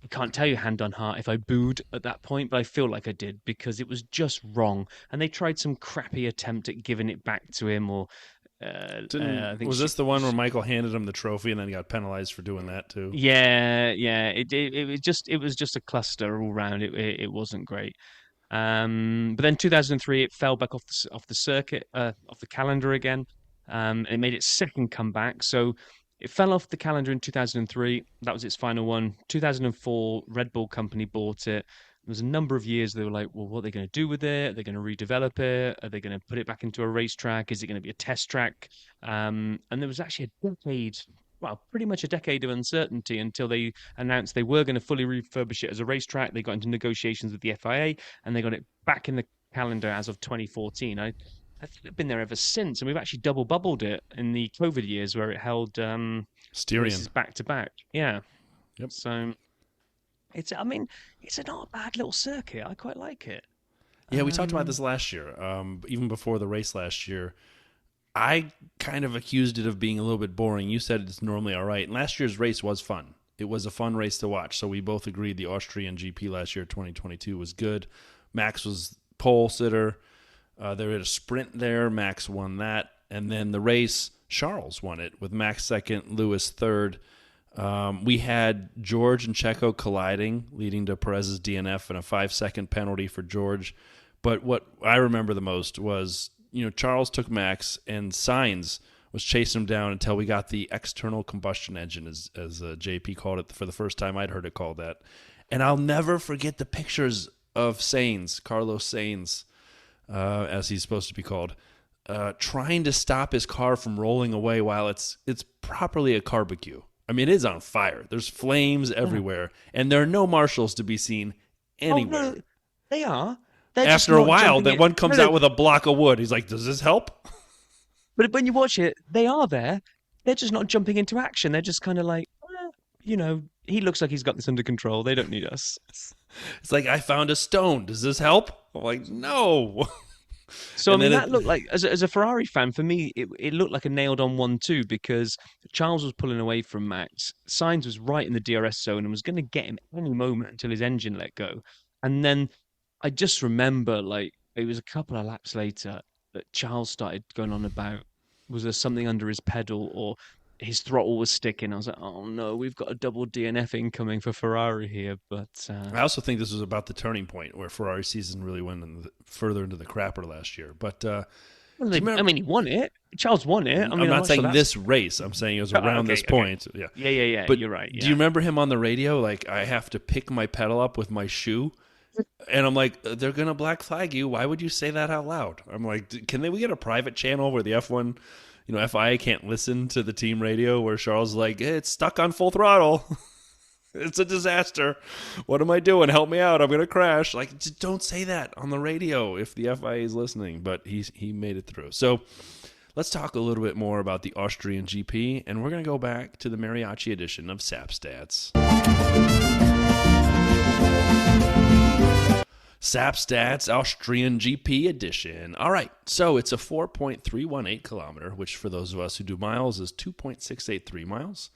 can't tell you hand on heart if I booed at that point, but I feel like I did because it was just wrong. And they tried some crappy attempt at giving it back to him, or I think was this the one where Michael handed him the trophy and then he got penalized for doing that too? Yeah. It was just a cluster all round. It wasn't great. But then 2003, it fell back off the circuit, off the calendar again. It made its second comeback. So it fell off the calendar in 2003. That was its final one. 2004, Red Bull company bought it. There was a number of years they were like, well, what are they going to do with it? Are they going to redevelop it? Are they going to put it back into a racetrack? Is it going to be a test track? And there was actually a decade, well, pretty much a decade of uncertainty until they announced they were going to fully refurbish it as a racetrack. They got into negotiations with the FIA and they got it back in the calendar as of 2014. I think it's been there ever since, and we've actually double bubbled it in the COVID years where it held Styrian back to back. Yeah. Yep. So it's not a bad little circuit. I quite like it. Yeah, we talked about this last year, even before the race last year. I kind of accused it of being a little bit boring. You said it's normally all right. And last year's race was fun. It was a fun race to watch. So we both agreed the Austrian GP last year, 2022, was good. Max was pole sitter. There was a sprint there. Max won that. And then the race, Charles won it with Max second, Lewis third. We had George and Checo colliding, leading to Perez's DNF and a 5-second penalty for George. But what I remember the most was, Charles took Max and Sainz was chasing him down until we got the external combustion engine, as JP called it for the first time. I'd heard it called that. And I'll never forget the pictures of Carlos Sainz, as he's supposed to be called, trying to stop his car from rolling away while it's properly a barbecue. I mean, it is on fire. There's flames everywhere, and there are no marshals to be seen anywhere. Oh, no, they are. After a while, that one comes out with a block of wood. He's like, does this help? But when you watch it, they are there. They're just not jumping into action. They're just kind of like, he looks like he's got this under control. They don't need us. It's like, I found a stone. Does this help? I'm like, no. So, that looked like, as a Ferrari fan, for me, it looked like a nailed-on 1-2 because Charles was pulling away from Max. Sainz was right in the DRS zone and was going to get him any moment until his engine let go. And then I just remember, it was a couple of laps later that Charles started going on about, was there something under his pedal or his throttle was sticking? I was like, oh no, we've got a double DNF incoming for Ferrari here. But I also think this was about the turning point where Ferrari season really went further into the crapper last year. But he won it. Charles won it. I'm not saying this race. I'm saying it was around this point. Yeah. But you're right. Yeah. Do you remember him on the radio? Like, I have to pick my pedal up with my shoe. And I'm like, they're going to black flag you. Why would you say that out loud? I'm like, we get a private channel where the F1, FIA can't listen to the team radio where Charles is like, hey, it's stuck on full throttle. It's a disaster. What am I doing? Help me out. I'm going to crash. Like, just don't say that on the radio if the FIA is listening. But he made it through. So let's talk a little bit more about the Austrian GP. And we're going to go back to the Mariachi edition of SAP Stats. SAP Stats Austrian GP edition. All right, so it's a 4.318 kilometer, which for those of us who do miles is 2.683 miles.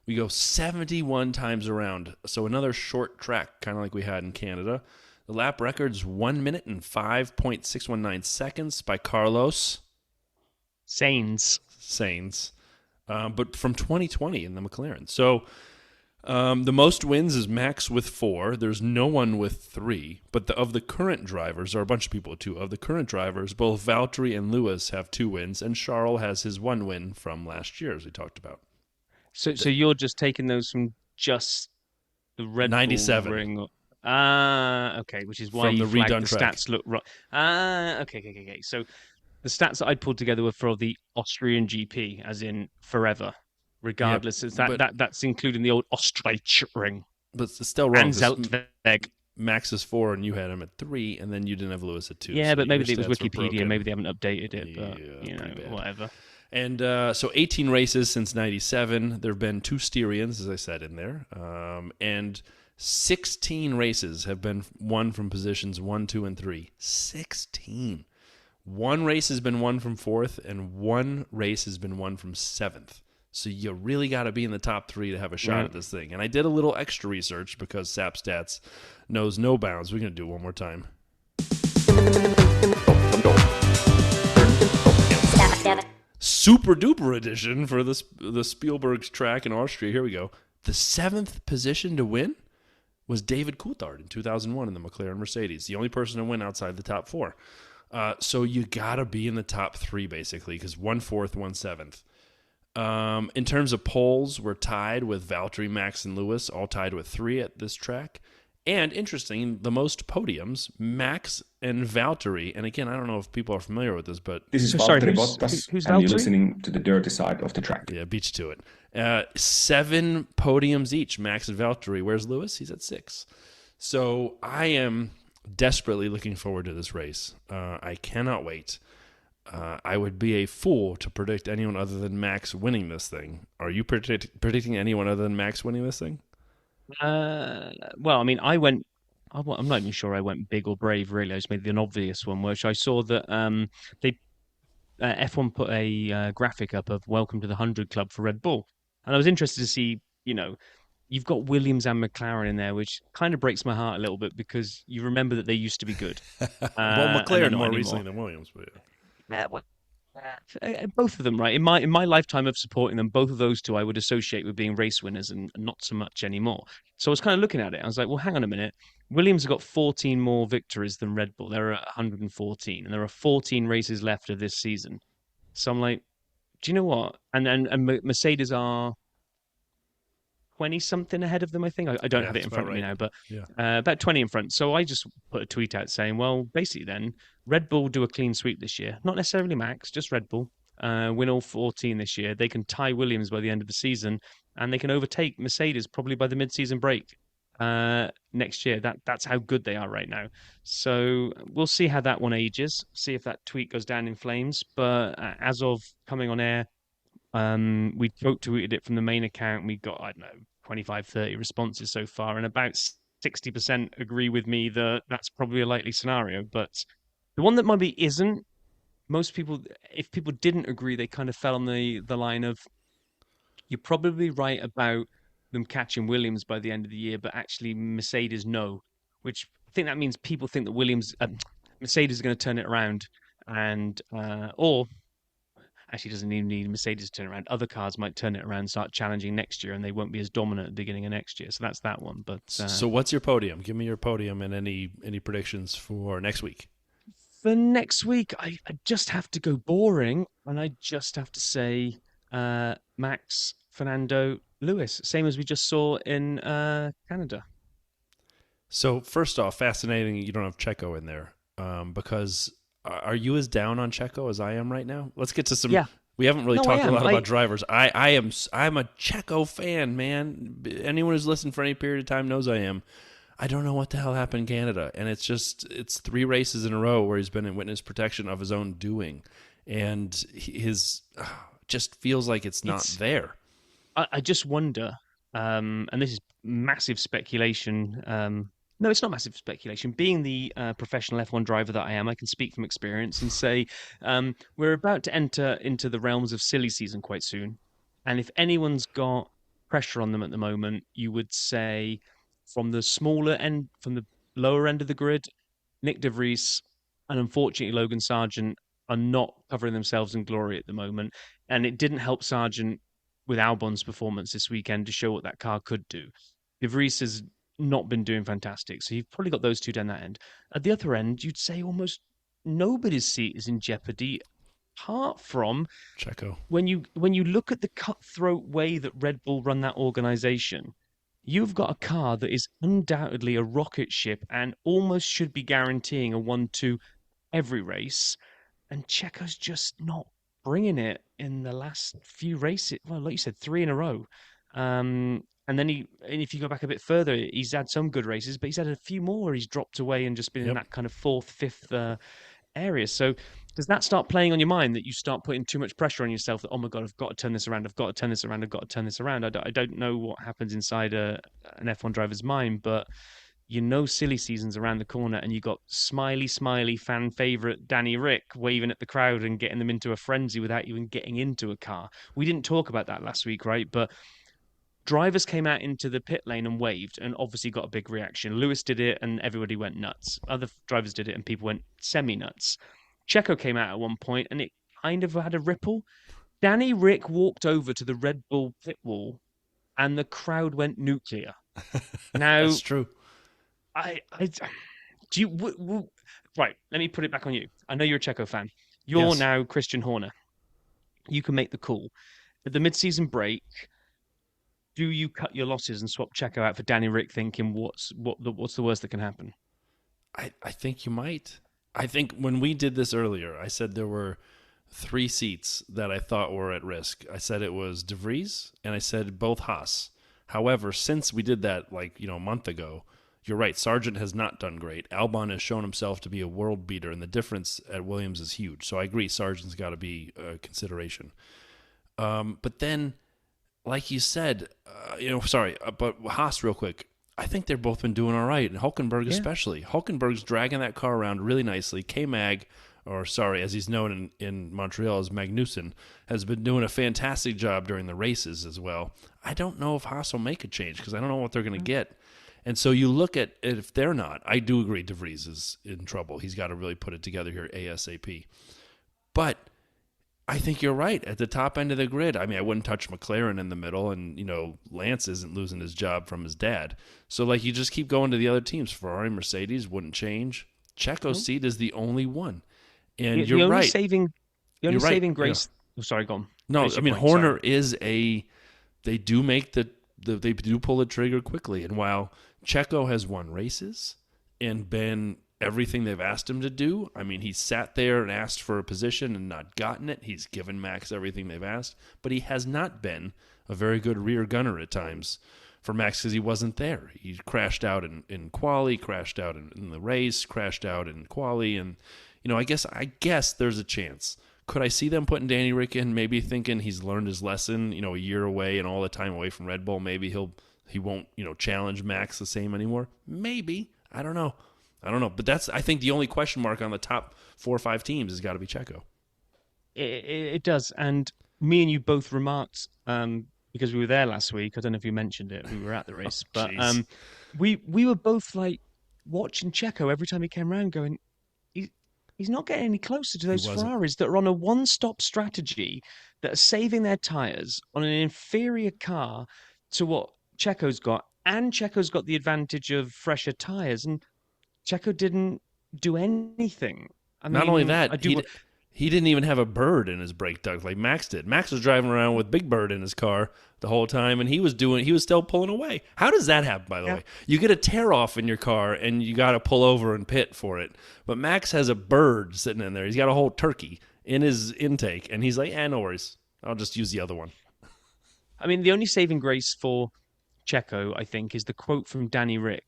We go 71 times around, so another short track, kind of like we had in Canada. The lap record's 1 minute and 5.619 seconds by Carlos Sainz, but from 2020 in the McLaren. So the most wins is Max with 4. There's no one with 3. But of the current drivers, there are a bunch of people with 2. Of the current drivers, both Valtteri and Lewis have 2 wins, and Charles has his 1 win from last year, as we talked about. So you're just taking those from just the Red 97. Bull ring? Okay, which is why from you the flagged redone the track. stats look right. Okay. So the stats that I'd pulled together were for the Austrian GP, as in forever. Regardless, that's including the old Ostrich ring. But it's still wrong. And Zeltweg. Max is 4, and you had him at 3, and then you didn't have Lewis at 2. Yeah, so but maybe it was stats were Wikipedia. broken. Maybe they haven't updated it. But whatever. And so 18 races since 97. There have been 2 Styrians, as I said, in there. And 16 races have been won from positions 1, 2, and 3. 16. 1 race has been won from 4th, and 1 race has been won from 7th. So you really got to be in the top 3 to have a shot at this thing. And I did a little extra research because SAP Stats knows no bounds. We're going to do it one more time. Super duper edition for the Spielberg's track in Austria. Here we go. The 7th position to win was David Coulthard in 2001 in the McLaren Mercedes. The only person to win outside the top 4. So you got to be in the top 3 basically because 1 4th, 1 7th. In terms of poles, we're tied with Valtteri, Max, and Lewis, all tied with 3 at this track. And interesting, the most podiums, Max and Valtteri. And again, I don't know if people are familiar with this, but this is Sorry, Valtteri who's Bottas, and Valtteri? you're listening to the dirty side of the track. yeah, beach to it. 7 podiums each, Max and Valtteri. Where's Lewis? He's at 6. So I am desperately looking forward to this race. I cannot wait. I would be a fool to predict anyone other than Max winning this thing. Are you predicting anyone other than Max winning this thing? Well, I mean, I'm not even sure I went big or brave, really. I just made an obvious one, which I saw that F1 put a graphic up of Welcome to the 100 Club for Red Bull. And I was interested to see, you've got Williams and McLaren in there, which kind of breaks my heart a little bit because you remember that they used to be good. Well, McLaren more anymore. recently than Williams, but yeah. Both of them, right? In my lifetime of supporting them, both of those two I would associate with being race winners and not so much anymore. So I was kind of looking at it. I was like, well, hang on a minute. Williams have got 14 more victories than Red Bull. They're at 114, and there are 14 races left of this season. So I'm like, Do you know what? And Mercedes are 20 something ahead of them, I think. I don't have it in front of me now, but about 20 in front. So I just put a tweet out saying, well, basically then, Red Bull do a clean sweep this year. Not necessarily Max, just Red Bull. Win all 14 this year. They can tie Williams by the end of the season, and they can overtake Mercedes probably by the mid-season break next year. That's how good they are right now. So we'll see how that one ages, see if that tweet goes down in flames. But as of coming on air, we tweeted it from the main account. We got, I don't know, 25, 30 responses so far, and about 60% agree with me that that's probably a likely scenario. But the one that maybe isn't, most people, if people didn't agree, they kind of fell on the line of, you're probably right about them catching Williams by the end of the year, but actually Mercedes no, which I think that means people think that Mercedes is going to turn it around, and or actually doesn't even need Mercedes to turn around. Other cars might turn it around and start challenging next year, and they won't be as dominant at the beginning of next year. So that's that one. But so what's your podium? Give me your podium and any predictions for next week. For next week, I just have to go boring, and I just have to say Max, Fernando, Lewis, same as we just saw in Canada. So first off, fascinating you don't have Checo in there, because are you as down on Checo as I am right now? Let's get to some. Yeah. We haven't really talked a lot about drivers. I'm a Checo fan, man. Anyone who's listened for any period of time knows I am. I don't know what the hell happened in Canada, and it's 3 races in a row where he's been in witness protection of his own doing, and his just feels like it's not there. I just wonder, and this is massive speculation. No, it's not massive speculation. Being the professional F1 driver that I am, I can speak from experience and say we're about to enter into the realms of silly season quite soon. And if anyone's got pressure on them at the moment, you would say from the smaller end, from the lower end of the grid, Nick de Vries and unfortunately Logan Sargent are not covering themselves in glory at the moment. And it didn't help Sargent with Albon's performance this weekend to show what that car could do. De Vries has not been doing fantastic. So you've probably got those two down that end. At the other end, you'd say almost nobody's seat is in jeopardy, apart from Checo. When you look at the cutthroat way that Red Bull run that organization, you've got a car that is undoubtedly a rocket ship and almost should be guaranteeing a 1-2 every race. And Checo's just not bringing it in the last few races. Well, like you said, 3 in a row. And then if you go back a bit further, he's had some good races, but he's had a few more where he's dropped away and just been in that kind of 4th, 5th area. So does that start playing on your mind, that you start putting too much pressure on yourself that, oh my God, I've got to turn this around, I've got to turn this around, I've got to turn this around? I don't know what happens inside an F1 driver's mind, but silly season's around the corner, and you got smiley fan favorite Danny Rick waving at the crowd and getting them into a frenzy without even getting into a car. We didn't talk about that last week, right? But drivers came out into the pit lane and waved and obviously got a big reaction. Lewis did it and everybody went nuts. Other drivers did it and people went semi-nuts. Checo came out at one point and it kind of had a ripple. Danny Rick walked over to the Red Bull pit wall and the crowd went nuclear. Now, that's true. Right, let me put it back on you. I know you're a Checo fan. You're now Christian Horner. You can make the call. At the mid-season break, do you cut your losses and swap Checo out for Danny Rick, thinking what's the worst that can happen? I think you might. I think when we did this earlier, I said there were 3 seats that I thought were at risk. I said it was De Vries and I said both Haas. However, since we did that a month ago, you're right. Sargent has not done great. Albon has shown himself to be a world beater, and the difference at Williams is huge. So I agree, Sargent's got to be a consideration. But then, like you said, but Haas, real quick, I think they've both been doing all right, and Hulkenberg especially. Hulkenberg's dragging that car around really nicely. K-Mag, as he's known in Montreal as Magnussen, has been doing a fantastic job during the races as well. I don't know if Haas will make a change because I don't know what they're going to get. And so you look at it, if they're not, I do agree De Vries is in trouble. He's got to really put it together here ASAP. But I think you're right. At the top end of the grid, I wouldn't touch McLaren in the middle, and, Lance isn't losing his job from his dad. So, you just keep going to the other teams. Ferrari, Mercedes wouldn't change. Checo's seat is the only one. And you're right. The only saving grace Oh, sorry, go on. No, Finish I your mean, point, Horner sorry. is they do make they do pull the trigger quickly. And while Checo has won races and been everything they've asked him to do, I mean, he's sat there and asked for a position and not gotten it. He's given Max everything they've asked, but he has not been a very good rear gunner at times for Max because he wasn't there. He crashed out in quali, crashed out in the race, crashed out in quali, and I guess there's a chance. Could I see them putting Danny Rick in, maybe thinking he's learned his lesson, a year away and all the time away from Red Bull? Maybe he won't, challenge Max the same anymore. Maybe. I don't know. But that's, I think, the only question mark on the top 4 or 5 teams has got to be Checo. It does. And me and you both remarked, because we were there last week. I don't know if you mentioned it. We were at the race. But we were both like watching Checo every time he came around going, he's not getting any closer to those Ferraris that are on a one-stop strategy, that are saving their tyres on an inferior car to what Checo's got. And Checo's got the advantage of fresher tyres. And Checo didn't do anything. Not only that, he didn't even have a bird in his brake duct like Max did. Max was driving around with Big Bird in his car the whole time, and he was still pulling away. How does that happen, by the way? You get a tear off in your car, and you got to pull over and pit for it. But Max has a bird sitting in there. He's got a whole turkey in his intake, and he's like, no worries. I'll just use the other one. I mean, the only saving grace for Checo, I think, is the quote from Danny Rick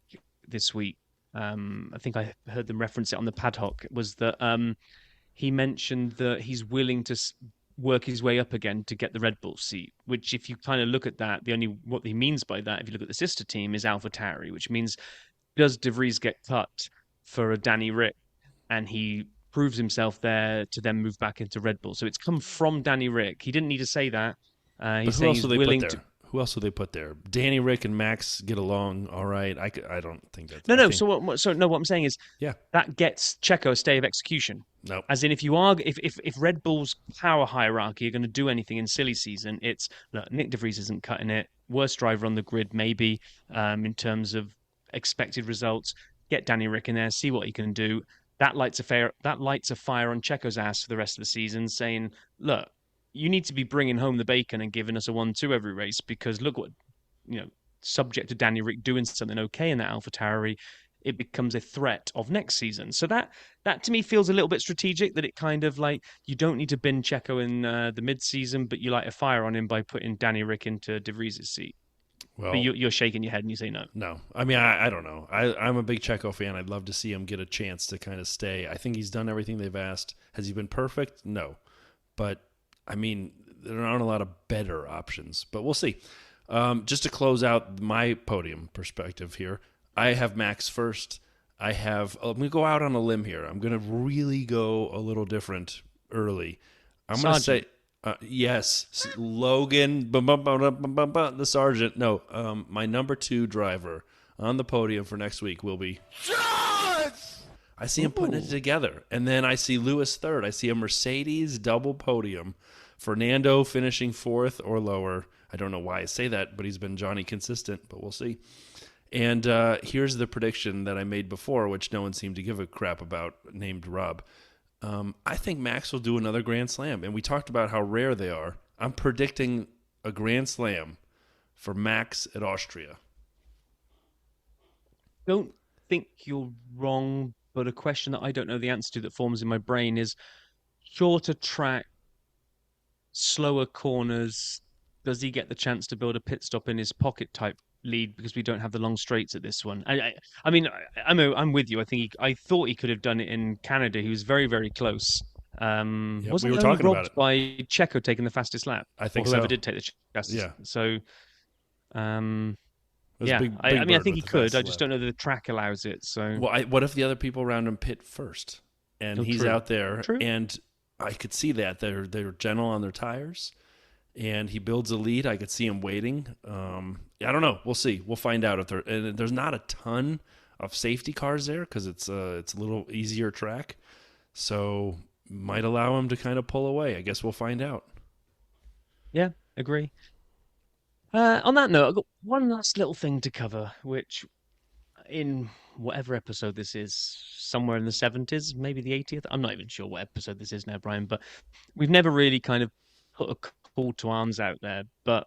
this week. I think I heard them reference it on the paddock, was that he mentioned that he's willing to work his way up again to get the Red Bull seat, which if you kind of look at that, what he means by that, if you look at the sister team, is AlphaTauri, which means does De Vries get cut for a Danny Rick and he proves himself there to then move back into Red Bull. So it's come from Danny Rick. He didn't need to say that. He's saying he's willing to... Who else will they put there? Danny Rick and Max get along all right. I don't think that's... No. What I'm saying is that gets Checo a stay of execution. No. As in, if Red Bull's power hierarchy are going to do anything in silly season, it's, look, Nick De Vries isn't cutting it. Worst driver on the grid, maybe, in terms of expected results. Get Danny Rick in there, see what he can do. That lights a fire on Checo's ass for the rest of the season, saying, look, you need to be bringing home the bacon and giving us a 1-2 every race, because look what, subject to Danny Rick doing something okay in that AlphaTauri, it becomes a threat of next season. So that to me feels a little bit strategic, that it kind of like, you don't need to bin Checo in the mid-season, but you light a fire on him by putting Danny Rick into De Vries' seat. Well, but you're shaking your head and you say no. No. I mean, I don't know. I'm a big Checo fan. I'd love to see him get a chance to kind of stay. I think he's done everything they've asked. Has he been perfect? No. But I mean, there aren't a lot of better options, but we'll see. Just to close out my podium perspective here, I have Max first. I'm going to go out on a limb here. I'm going to really go a little different early. I'm going to say, yes, Logan, the Sergeant. No, my number 2 driver on the podium for next week will be... I see him putting it together. And then I see Lewis third. I see a Mercedes double podium. Fernando finishing 4th or lower. I don't know why I say that, but he's been Johnny consistent, but we'll see. And here's the prediction that I made before, which no one seemed to give a crap about, named Rob. I think Max will do another Grand Slam. And we talked about how rare they are. I'm predicting a Grand Slam for Max at Austria. Don't think you're wrong, but a question that I don't know the answer to that forms in my brain is, shorter track, slower corners, does he get the chance to build a pit stop in his pocket type lead, because we don't have the long straights at this one? I mean, I'm with you. I thought he could have done it in Canada. He was very, very close. Wasn't we were he talking robbed about it by Checo taking the fastest lap? I think whoever so. did take the fastest. Yeah. So, Big I mean, I think he could. I lap. just don't know that the track allows it. So, well, what if the other people around him pit first, and he's true. out there, True. and I could see that they're gentle on their tires, and he builds a lead. I could see him waiting. I don't know. We'll see. We'll find out if there's not a ton of safety cars there, because it's a little easier track, so might allow him to kind of pull away. I guess we'll find out. Yeah, agree. On that note, I've got one last little thing to cover, which in whatever episode this is, somewhere in the 70s, maybe the 80th. I'm not even sure what episode this is now, Brian, but we've never really kind of put a call to arms out there, but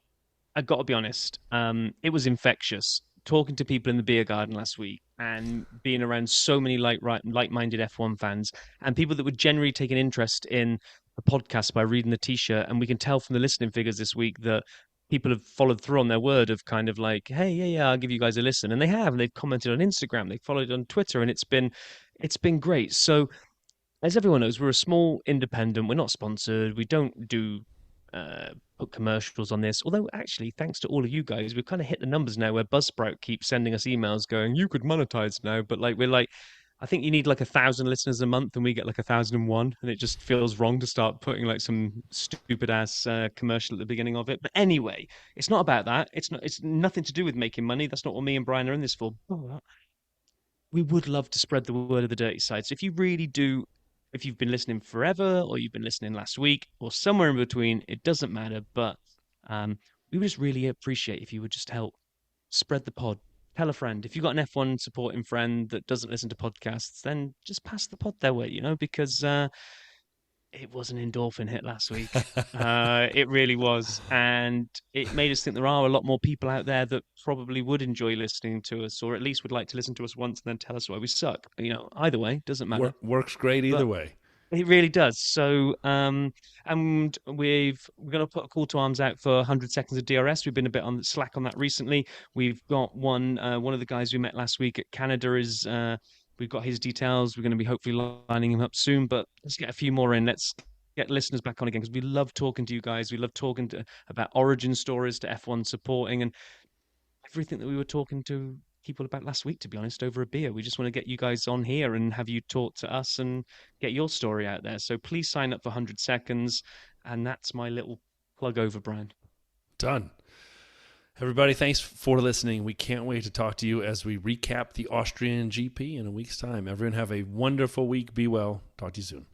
I got to be honest, it was infectious. Talking to people in the beer garden last week and being around so many like-minded F1 fans and people that would generally take an interest in the podcast by reading the T-shirt, and we can tell from the listening figures this week that people have followed through on their word of kind of like, hey, yeah, I'll give you guys a listen, and they have, and they've commented on Instagram, they've followed on Twitter, and it's been great. So as everyone knows, we're a small independent. We're not sponsored. We don't do put commercials on this. Although, actually, thanks to all of you guys, we've kind of hit the numbers now where Buzzsprout keeps sending us emails going, "You could monetize now," but like we're like, I think you need like 1,000 listeners a month, and we get like 1,001, and it just feels wrong to start putting like some stupid ass commercial at the beginning of it. But anyway, it's not about that. It's not. It's nothing to do with making money. That's not what me and Brian are in this for. We would love to spread the word of the dirty side. So if you really do, if you've been listening forever or you've been listening last week or somewhere in between, it doesn't matter. But we would just really appreciate if you would just help spread the pod. Tell a friend. If you've got an F1 supporting friend that doesn't listen to podcasts, then just pass the pod their way, because it was an endorphin hit last week. It really was. And it made us think there are a lot more people out there that probably would enjoy listening to us, or at least would like to listen to us once and then tell us why we suck. Either way, doesn't matter. Works great either way. It really does. So, and we're going to put a call to arms out for 100 seconds of DRS. We've been a bit on slack on that recently. We've got one of the guys we met last week at Canada is... we've got his details. We're going to be hopefully lining him up soon, but let's get a few more in. Let's get listeners back on again because we love talking to you guys. We love talking about origin stories to F1 supporting and everything that we were talking to people about last week, to be honest, over a beer. We just want to get you guys on here and have you talk to us and get your story out there. So please sign up for 100 seconds. And that's my little plug over, Brian. Done. Everybody, thanks for listening. We can't wait to talk to you as we recap the Austrian GP in a week's time. Everyone have a wonderful week. Be well. Talk to you soon.